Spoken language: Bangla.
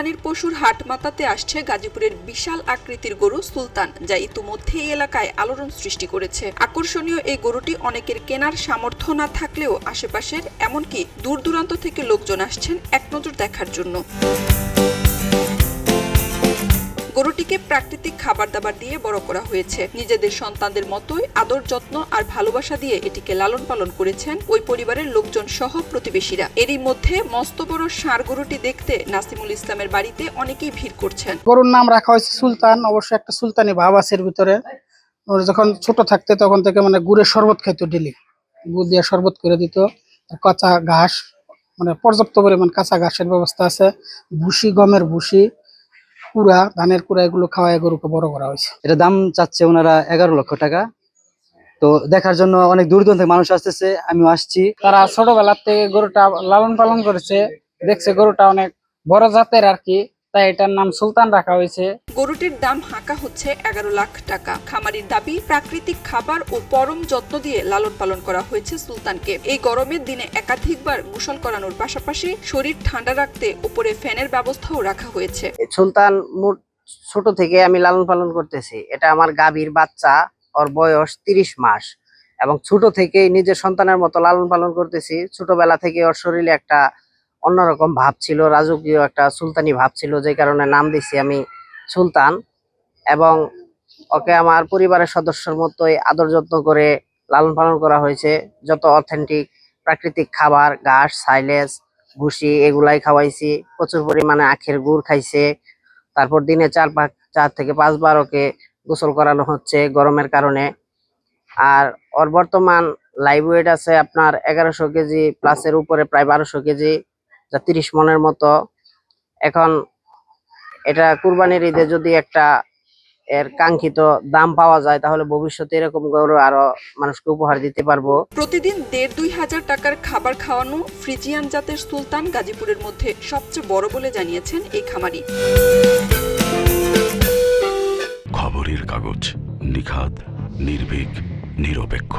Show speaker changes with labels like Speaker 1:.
Speaker 1: কুরবানির পশুর হাট মাতাতে আসছে গাজীপুরের বিশাল আকৃতির গরু সুলতান, যা ইতিমধ্যে এই এলাকায় আলোড়ন সৃষ্টি করেছে। আকর্ষণীয় এই গরুটি অনেকের কেনার সামর্থ্য না থাকলেও আশেপাশের এমনকি দূর দূরান্ত থেকে লোকজন আসছেন এক নজর দেখার জন্য। গরুটিকে প্রাকৃতিক খাবার দাবার দিয়ে বড় করা হয়েছে। নিজেদের সন্তানদের মতোই আদর যত্ন আর ভালোবাসা দিয়ে এটিকে লালন পালন করেছেন ওই পরিবারের লোকজন সহ প্রতিবেশীরা। এরই মধ্যে মস্ত বড় ষাঁড় গরুটি দেখতে নাসিমুল ইসলামের বাড়িতে অনেকেই ভিড় করছেন।
Speaker 2: গরুর নাম রাখা হয়েছে সুলতান। অবশ্য একটা সুলতানি ভাব আছে এর ভিতরে। ওর যখন ছোট থাকতে তখন থেকে মানে গুড়ের শরবত খাইতো, ডেলি গুড় দিয়ে শরবত করে দিত। কাঁচা ঘাস, মানে পর্যাপ্ত পরিমাণ কাঁচা ঘাসের ব্যবস্থা আছে। ভুসি, গমের ভুসি, কুড়া, ধানের কুড়া, এগুলো খাওয়ায় গরুকে বড় করা হয়েছে।
Speaker 3: এটা দাম চাচ্ছে ওনারা 11 লক্ষ টাকা। তো দেখার জন্য অনেক দূর দূর থেকে মানুষ আসতেছে, আমিও আসছি।
Speaker 2: তারা ছোটবেলার থেকে গরুটা লালন পালন করেছে, দেখছে গরুটা অনেক বড় জাতের আর কি, তাই এটার নাম সুলতান রাখা হয়েছে।
Speaker 1: গরুটির দাম হাঁকা হচ্ছে 11 লাখ টাকা। খামারির দাবি, প্রাকৃতিক খাবার ও পরম যত্ন দিয়ে লালন পালন করা হয়েছে সুলতানকে। এই গরমের দিনে একাধিকবার গোসল করানোর পাশাপাশি শরীর ঠান্ডা রাখতে উপরে ফ্যানের ব্যবস্থাও রাখা হয়েছে।
Speaker 4: সুলতান ছোট থেকে আমি লালন পালন করতেছি। এটা আমার গাভীর বাচ্চা, ওর বয়স 30 মাস এবং ছোট থেকেই নিজের সন্তানের মতো লালন পালন করতেছি। ছোটবেলা থেকে ওর শরীরে একটা অন্যরকম ভাব ছিল, রাজকীয় একটা সুলতানি ভাব ছিল, যে কারণে নাম দিছি আমি সুলতান। এবং ওকে আমার পরিবারের সদস্যের মতোই আদর যত্ন করে লালন পালন করা হয়েছে। যত অথেন্টিক প্রাকৃতিক খাবার, ঘাস, সাইলেজ, ভুসি, এগুলাই খাওয়াইছি। প্রচুর পরিমাণে আখের গুড় খাইছে। তারপর দিনে 4 থেকে 5 বার ওকে গোসল করানো হচ্ছে গরমের কারণে। আর ওর বর্তমান লাইভ ওয়েট আছে আপনার 1100 কেজি প্লাসের উপরে, প্রায় 1200 কেজি, যা 30 মনের মতো। এখন এটা কুরবানির ঈদে যদি একটা এর কাঙ্ক্ষিত দাম পাওয়া যায়, তাহলে ভবিষ্যতে এরকম গরু আরো মানুষকে উপহার দিতে পারবো।
Speaker 1: প্রতিদিন 1.5-2 হাজার টাকার খাবার খাওয়ানো ফ্রিজিয়ান জাতের সুলতান গাজীপুরের মধ্যে সবচেয়ে বড় বলে জানিয়েছেন এই খামারি।
Speaker 5: খবরের কাগজ, নিখাত, নির্ভীক, নিরপেক্ষ।